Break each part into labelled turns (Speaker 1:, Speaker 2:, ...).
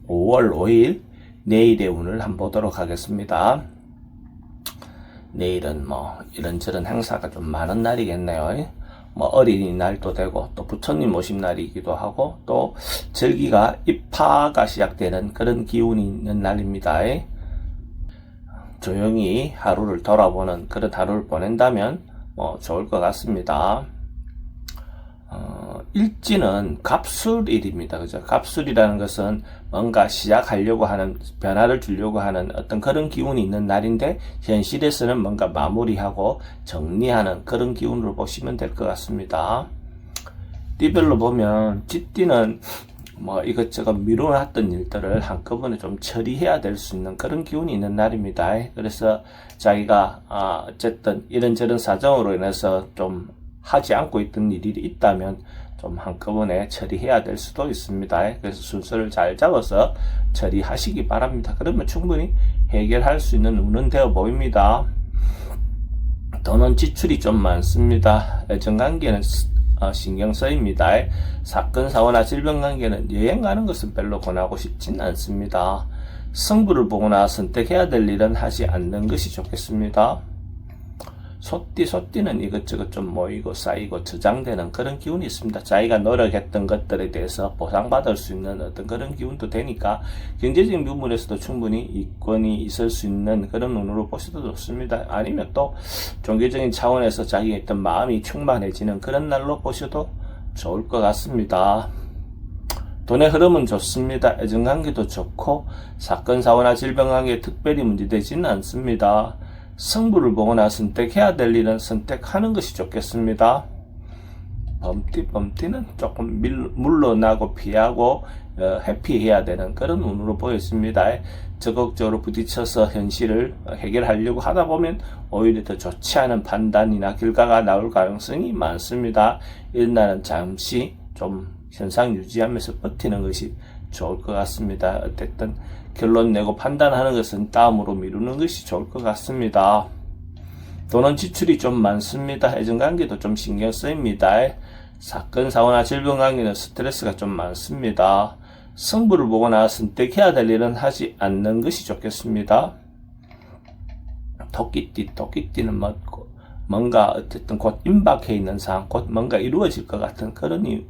Speaker 1: 5월 5일 내일의 운을 한번 보도록 하겠습니다. 내일은 이런저런 행사가 좀 많은 날이겠네요. 어린이날도 되고 또 부처님 오신 날이기도 하고 또 절기가 입하가 시작되는 그런 기운이 있는 날입니다. 조용히 하루를 돌아보는 그런 하루를 보낸다면 좋을 것 같습니다. 일지는 갑술일입니다. 그죠? 갑술이라는 것은 뭔가 시작하려고 하는, 변화를 주려고 하는 어떤 그런 기운이 있는 날인데, 현실에서는 뭔가 마무리하고 정리하는 그런 기운으로 보시면 될 것 같습니다. 띠별로 보면, 쥐띠는 이것저것 미뤄놨던 일들을 한꺼번에 좀 처리해야 될 수 있는 그런 기운이 있는 날입니다. 그래서 자기가, 어쨌든 이런저런 사정으로 인해서 좀 하지 않고 있던 일이 있다면 좀 한꺼번에 처리해야 될 수도 있습니다. 그래서 순서를 잘 잡아서 처리하시기 바랍니다. 그러면 충분히 해결할 수 있는 운은 되어 보입니다. 돈은 지출이 좀 많습니다. 애정관계는 신경 쓰입니다. 사건, 사고나 질병 관계는 여행 가는 것은 별로 권하고 싶진 않습니다. 승부를 보거나 선택해야 될 일은 하지 않는 것이 좋겠습니다. 소띠는 이것저것 좀 모이고 쌓이고 저장되는 그런 기운이 있습니다. 자기가 노력했던 것들에 대해서 보상받을 수 있는 어떤 그런 기운도 되니까 경제적인 부분에서도 충분히 이권이 있을 수 있는 그런 운으로 보셔도 좋습니다. 아니면 또 종교적인 차원에서 자기의 어떤 마음이 충만해지는 그런 날로 보셔도 좋을 것 같습니다. 돈의 흐름은 좋습니다. 애정관계도 좋고 사건, 사고나 질병 관계에 특별히 문제되지는 않습니다. 승부를 보거나 선택해야 될 일은 선택하는 것이 좋겠습니다. 범띠는 조금 물러나고 피하고 회피해야 되는 그런 운으로 보였습니다. 적극적으로 부딪혀서 현실을 해결하려고 하다 보면 오히려 더 좋지 않은 판단이나 결과가 나올 가능성이 많습니다. 이런 날은 잠시 좀 현상 유지하면서 버티는 것이 좋을 것 같습니다. 어쨌든 결론 내고 판단하는 것은 다음으로 미루는 것이 좋을 것 같습니다. 돈은 지출이 좀 많습니다. 애정관계도 좀 신경 쓰입니다. 사건, 사고나 질병 관계는 스트레스가 좀 많습니다. 승부를 보거나 선택해야 될 일은 하지 않는 것이 좋겠습니다. 토끼띠는 뭔가 어쨌든 곧 임박해 있는 상황, 곧 뭔가 이루어질 것 같은 그런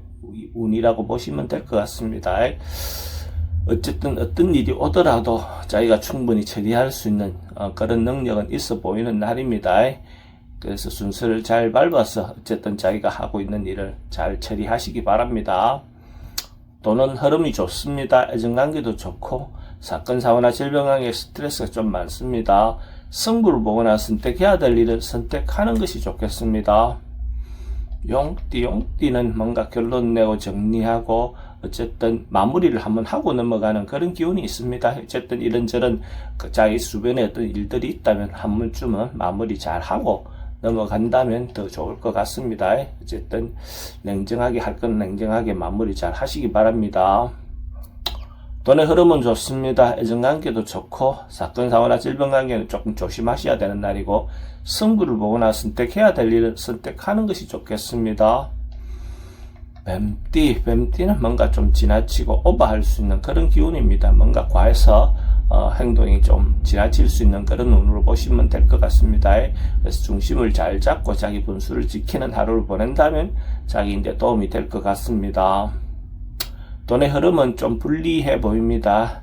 Speaker 1: 운이라고 보시면 될 것 같습니다. 어쨌든 어떤 일이 오더라도 자기가 충분히 처리할 수 있는 그런 능력은 있어 보이는 날입니다. 그래서 순서를 잘 밟아서 어쨌든 자기가 하고 있는 일을 잘 처리하시기 바랍니다. 돈은 흐름이 좋습니다. 애정관계도 좋고 사건, 사고나 질병 관계에 스트레스가 좀 많습니다. 승부를 보거나 선택해야 될 일을 선택하는 것이 좋겠습니다. 용띠는 뭔가 결론 내고 정리하고 어쨌든 마무리를 한번 하고 넘어가는 그런 기운이 있습니다. 어쨌든 이런저런 자기 주변에 어떤 일들이 있다면 한 번쯤은 마무리 잘 하고 넘어간다면 더 좋을 것 같습니다. 어쨌든 냉정하게 할 건 냉정하게 마무리 잘 하시기 바랍니다. 돈의 흐름은 좋습니다. 애정관계도 좋고 사건, 사고나 질병 관계는 조금 조심하셔야 되는 날이고 승부를 보거나 선택해야 될 일은 선택하는 것이 좋겠습니다. 뱀띠는 뭔가 좀 지나치고 오버할 수 있는 그런 기운입니다. 뭔가 과해서 행동이 좀 지나칠 수 있는 그런 운으로 보시면 될 것 같습니다. 그래서 중심을 잘 잡고 자기 분수를 지키는 하루를 보낸다면 자기인데 도움이 될 것 같습니다. 돈의 흐름은 좀 불리해 보입니다.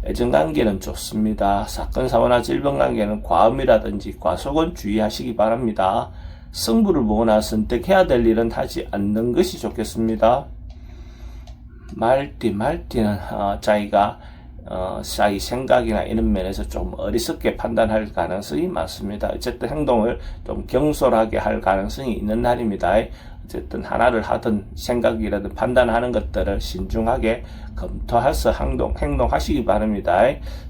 Speaker 1: 애정관계는 좋습니다. 사건, 사고나 질병 관계는 과음이라든지 과속은 주의하시기 바랍니다. 승부를 보거나 선택해야 될 일은 하지 않는 것이 좋겠습니다. 말띠는 자기가 자기 생각이나 이런 면에서 좀 어리석게 판단할 가능성이 많습니다. 어쨌든 행동을 좀 경솔하게 할 가능성이 있는 날입니다. 어쨌든 하나를 하든 생각이라든 판단하는 것들을 신중하게 검토해서 행동하시기 바랍니다.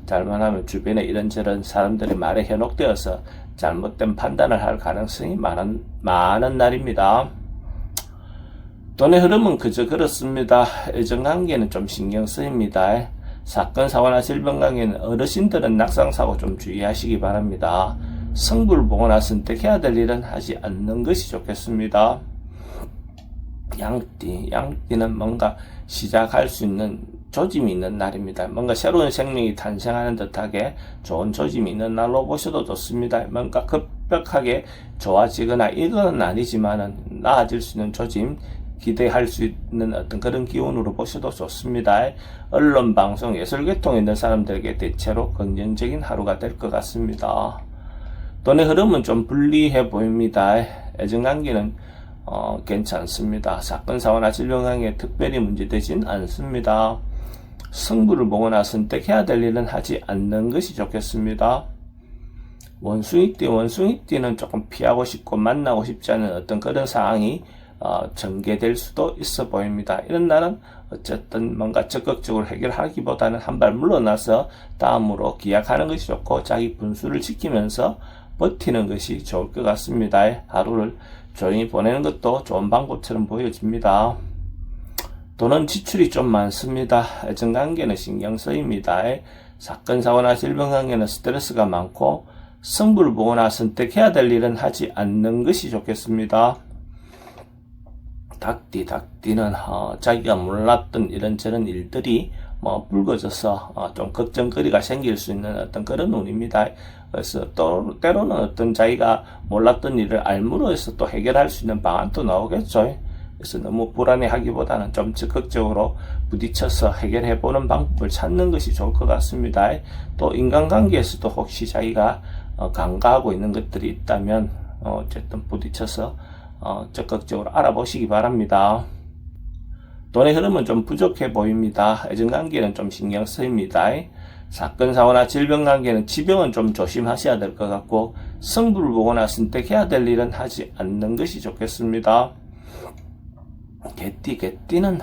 Speaker 1: 잘못하면 주변에 이런저런 사람들의 말에 현혹되어서 잘못된 판단을 할 가능성이 많은 날입니다. 돈의 흐름은 그저 그렇습니다. 애정관계는 좀 신경 쓰입니다. 사건, 사고나 질병 관계는 어르신들은 낙상사고 좀 주의하시기 바랍니다. 승부를 보거나 선택해야 될 일은 하지 않는 것이 좋겠습니다. 양띠는 뭔가 시작할 수 있는 조짐이 있는 날입니다. 뭔가 새로운 생명이 탄생하는 듯하게 좋은 조짐이 있는 날로 보셔도 좋습니다. 뭔가 급격하게 좋아지거나 이건 아니지만은 나아질 수 있는 조짐, 기대할 수 있는 어떤 그런 기운으로 보셔도 좋습니다. 언론, 방송, 예술계통에 있는 사람들에게 대체로 긍정적인 하루가 될 것 같습니다. 돈의 흐름은 좀 불리해 보입니다. 애정관계는 괜찮습니다. 사건, 사고나 질병 관계에 특별히 문제되진 않습니다. 승부를 보거나 선택해야 될 일은 하지 않는 것이 좋겠습니다. 원숭이띠는 조금 피하고 싶고 만나고 싶지 않은 어떤 그런 상황이 전개될 수도 있어 보입니다. 이런 날은 어쨌든 뭔가 적극적으로 해결하기보다는 한 발 물러나서 다음으로 기약하는 것이 좋고 자기 분수를 지키면서 버티는 것이 좋을 것 같습니다. 하루를 조용히 보내는 것도 좋은 방법처럼 보여집니다. 돈은 지출이 좀 많습니다. 애정관계는 신경 쓰입니다. 사건, 사고나 질병 관계는 스트레스가 많고 승부를 보거나 선택해야 될 일은 하지 않는 것이 좋겠습니다. 닭띠는 자기가 몰랐던 이런저런 일들이 불거져서 좀 걱정거리가 생길 수 있는 어떤 그런 운입니다. 그래서 또 때로는 어떤 자기가 몰랐던 일을 알므로 해서 또 해결할 수 있는 방안도 나오겠죠. 그래서 너무 불안해하기보다는 좀 적극적으로 부딪혀서 해결해보는 방법을 찾는 것이 좋을 것 같습니다. 또 인간관계에서도 혹시 자기가 간과하고 있는 것들이 있다면 어쨌든 부딪혀서 적극적으로 알아보시기 바랍니다. 돈의 흐름은 좀 부족해 보입니다. 애정관계는 좀 신경 쓰입니다. 사건, 사고나 질병 관계는 지병은 좀 조심하셔야 될 것 같고 승부를 보거나 선택해야 될 일은 하지 않는 것이 좋겠습니다. 개띠는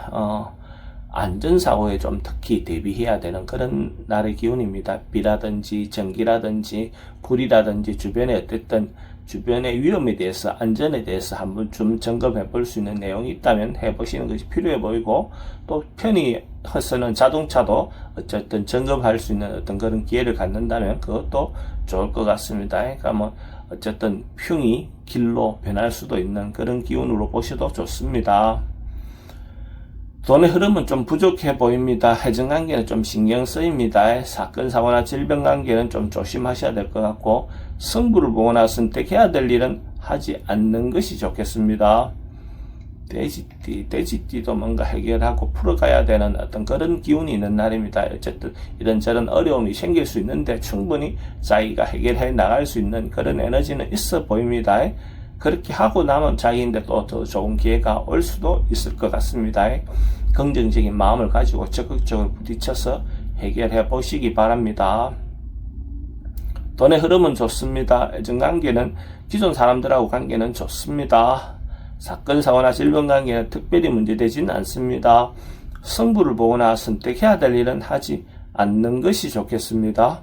Speaker 1: 안전사고에 좀 특히 대비해야 되는 그런 날의 기운입니다. 비라든지 전기라든지 불이라든지 주변의 위험에 대해서 안전에 대해서 한번 좀 점검해 볼 수 있는 내용이 있다면 해보시는 것이 필요해 보이고 또 편히 쓰는 자동차도 어쨌든 점검할 수 있는 어떤 그런 기회를 갖는다면 그것도 좋을 것 같습니다. 그러니까 어쨌든 흉이 길로 변할 수도 있는 그런 기운으로 보셔도 좋습니다. 돈의 흐름은 좀 부족해 보입니다. 애정관계는 좀 신경 쓰입니다. 사건, 사고나 질병 관계는 좀 조심하셔야 될 것 같고 승부를 보거나 선택해야 될 일은 하지 않는 것이 좋겠습니다. 돼지띠도 뭔가 해결하고 풀어가야 되는 어떤 그런 기운이 있는 날입니다. 어쨌든 이런저런 어려움이 생길 수 있는데 충분히 자기가 해결해 나갈 수 있는 그런 에너지는 있어 보입니다. 그렇게 하고 나면 자기인데 또 더 좋은 기회가 올 수도 있을 것 같습니다. 긍정적인 마음을 가지고 적극적으로 부딪혀서 해결해 보시기 바랍니다. 돈의 흐름은 좋습니다. 애정관계는 기존 사람들하고 관계는 좋습니다. 사건, 사고나 질병 관계는 특별히 문제되지는 않습니다. 승부를 보거나 선택해야 될 일은 하지 않는 것이 좋겠습니다.